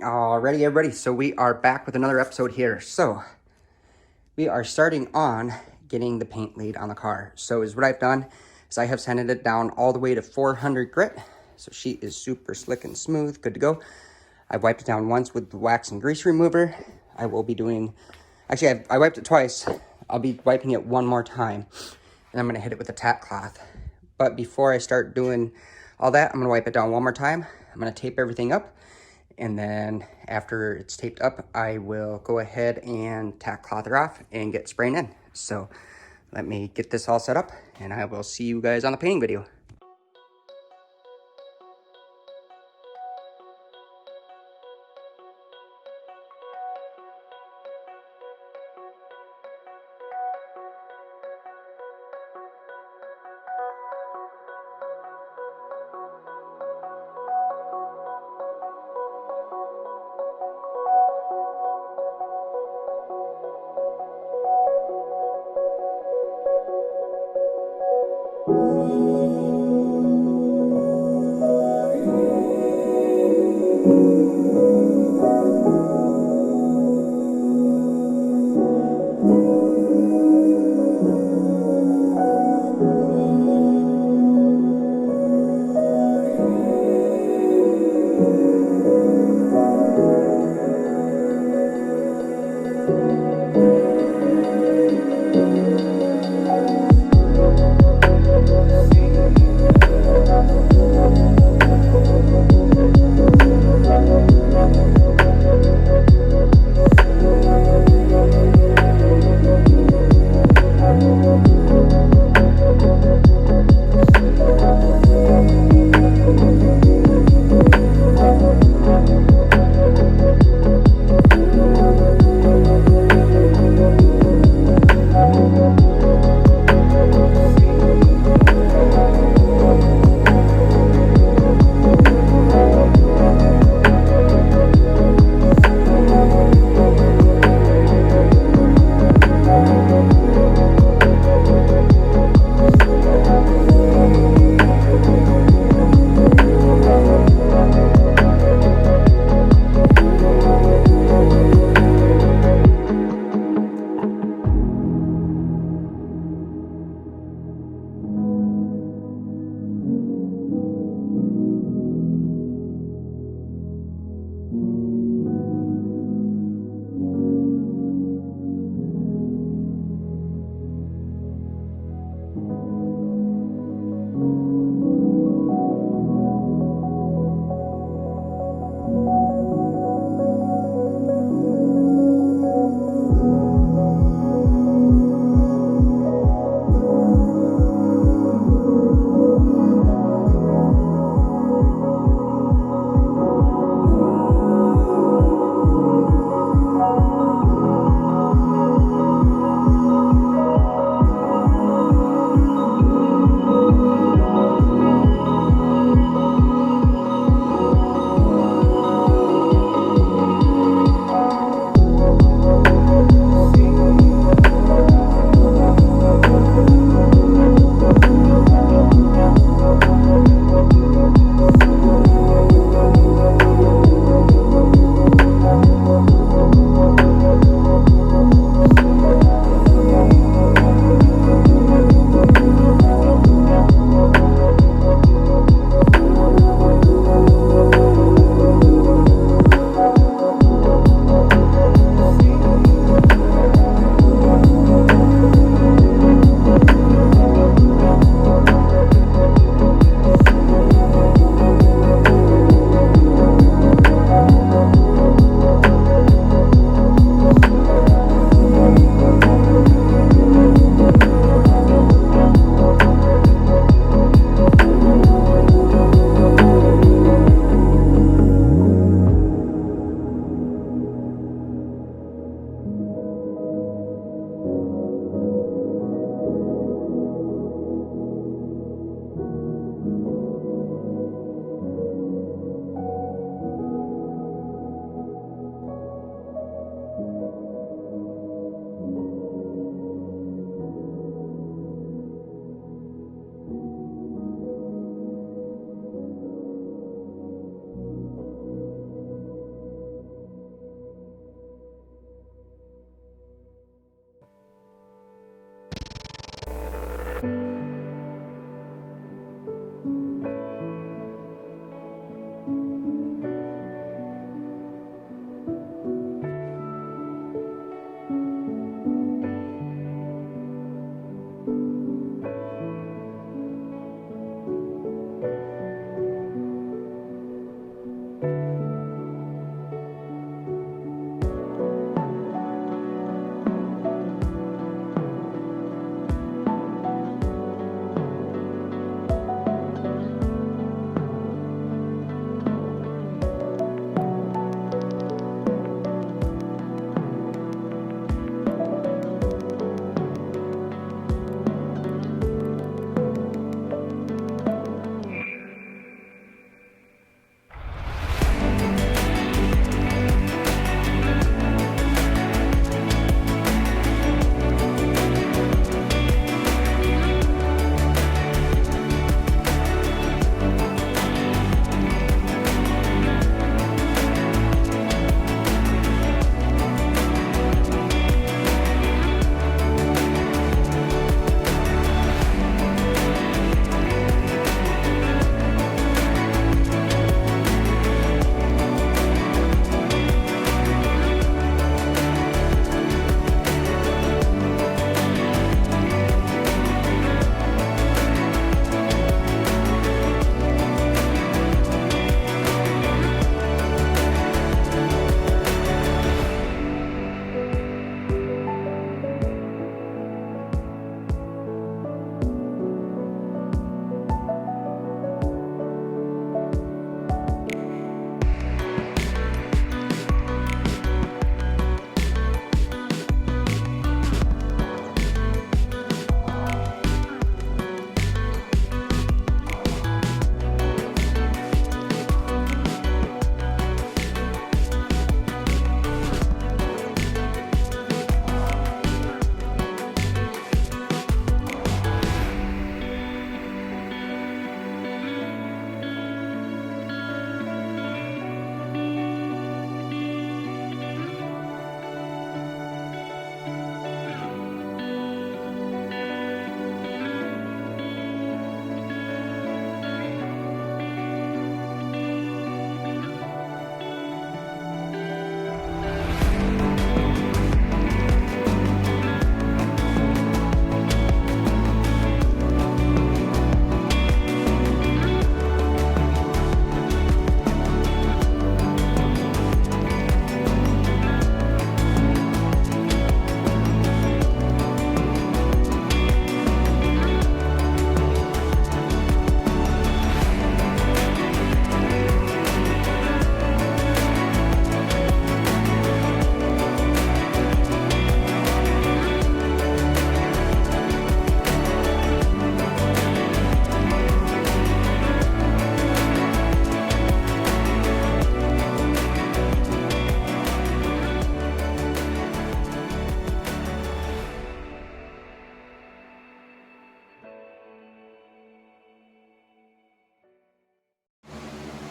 Alrighty, everybody. So we are back with another episode here. So we are starting on getting the paint laid on the car. So is what I've done is I have sanded it down all the way to 400 grit. So she is super slick and smooth, good to go. I've wiped it down once with the wax and grease remover. I will be doing, actually I wiped it twice. I'll be wiping it one more time and I'm gonna hit it with a tack cloth. But before I start doing all that, I'm gonna wipe it down one more time. I'm gonna tape everything up. And then after it's taped up, I will go ahead and tack cloth her off and get spraying in. So let me get this all set up and I will see you guys on the painting video.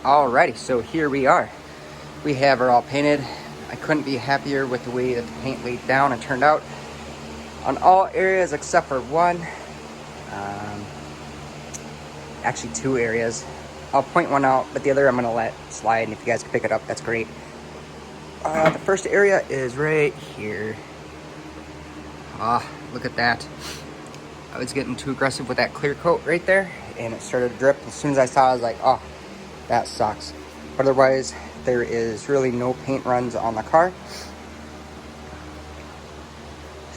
Alrighty, so here we are. We have her all painted. I couldn't be happier with the way that the paint laid down and turned out on all areas except for one. Actually 2 areas. I'll point one out, but the other I'm gonna let slide, and if you guys can pick it up, that's great. The first area is right here. Look at that. I was getting too aggressive with that clear coat right there, and it started to drip. As soon as I saw it, I was like, oh, that sucks. Otherwise, there is really no paint runs on the car.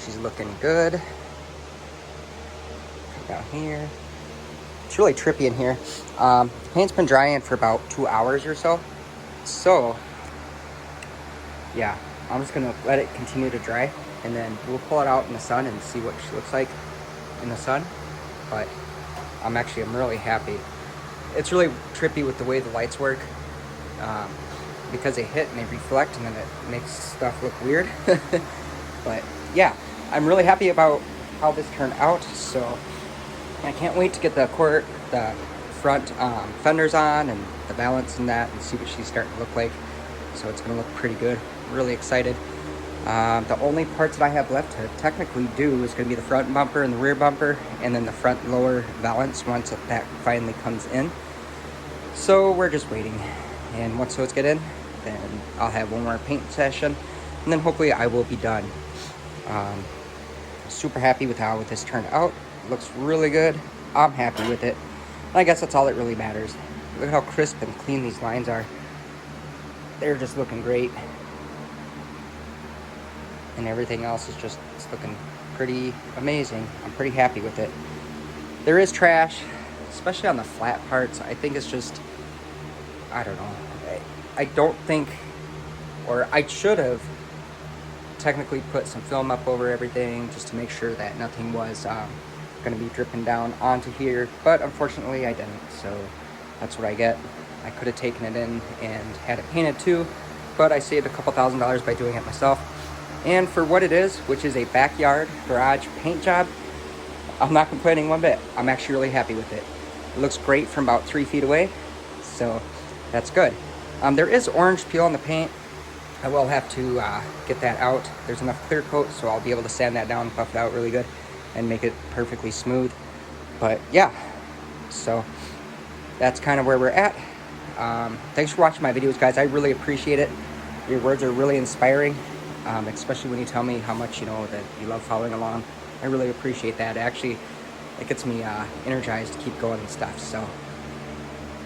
She's looking good. Down here. It's really trippy in here. The paint's been drying for about 2 hours or so. So, yeah, I'm just gonna let it continue to dry, and then we'll pull it out in the sun and see what she looks like in the sun. But I'm really happy. It's really trippy with the way the lights work, because they hit and they reflect, and then it makes stuff look weird. But yeah, I'm really happy about how this turned out. So I can't wait to get the front fenders on and the balance and that, and see what she's starting to look like. So it's gonna look pretty good. Really excited. The only parts that I have left to technically do is going to be the front bumper and the rear bumper, and then the front lower valance once that finally comes in. So we're just waiting, and once those get in, then I'll have one more paint session, and then hopefully I will be done. Super happy with how this turned out. It looks really good. I'm happy with it. And I guess that's all that really matters. Look at how crisp and clean these lines are. They're just looking great. And everything else is just, it's looking pretty amazing. I'm pretty happy with it. There is trash, especially on the flat parts. I think it's just, I don't know. I don't think, or I should have technically put some film up over everything just to make sure that nothing was going to be dripping down onto here. But unfortunately I didn't, so that's what I get. I could have taken it in and had it painted too, but I saved a couple $1,000s by doing it myself. And for what it is, which is a backyard garage paint job, I'm not complaining one bit. I'm actually really happy with it. It looks great from about 3 feet away, so that's good. There is orange peel on the paint. I will have to get that out. There's enough clear coat, so I'll be able to sand that down, buff it out really good, and make it perfectly smooth. But yeah, so that's kind of where we're at. Thanks for watching my videos, guys. I really appreciate it. Your words are really inspiring. Especially when you tell me how much that you love following along. I really appreciate that. Actually, it gets me energized to keep going and stuff. So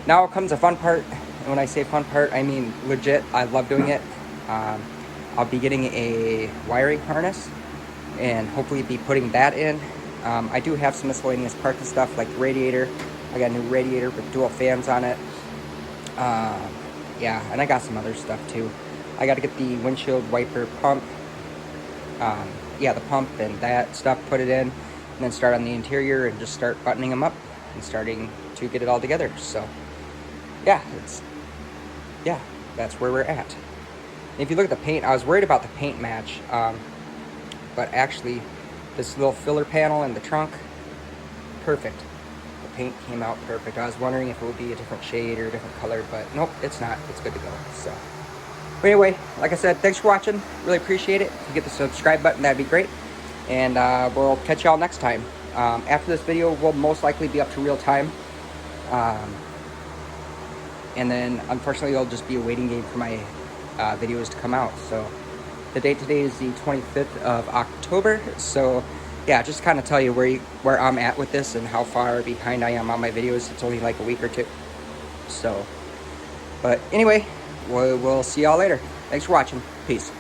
now comes the fun part, and when I say fun part, I mean legit. I love doing it. I'll be getting a wiring harness and hopefully be putting that in. I do have some miscellaneous parts and stuff like the radiator. I got a new radiator with dual fans on it. Yeah, and I got some other stuff too. I got to get the windshield wiper pump, the pump and that stuff, put it in, and then start on the interior and just start buttoning them up and starting to get it all together. So, yeah, that's where we're at. And if you look at the paint, I was worried about the paint match, but actually, this little filler panel in the trunk, perfect. The paint came out perfect. I was wondering if it would be a different shade or a different color, but nope, it's not. It's good to go. So. But anyway, like I said, thanks for watching. Really appreciate it. If you get the subscribe button, that'd be great. And we'll catch y'all next time. After this video, we'll most likely be up to real time. And then, unfortunately, it'll just be a waiting game for my videos to come out. So, the date today is the 25th of October. So, yeah, just kind of tell you where I'm at with this and how far behind I am on my videos. It's only like a week or two. So, but anyway, we'll see y'all later. Thanks for watching. Peace.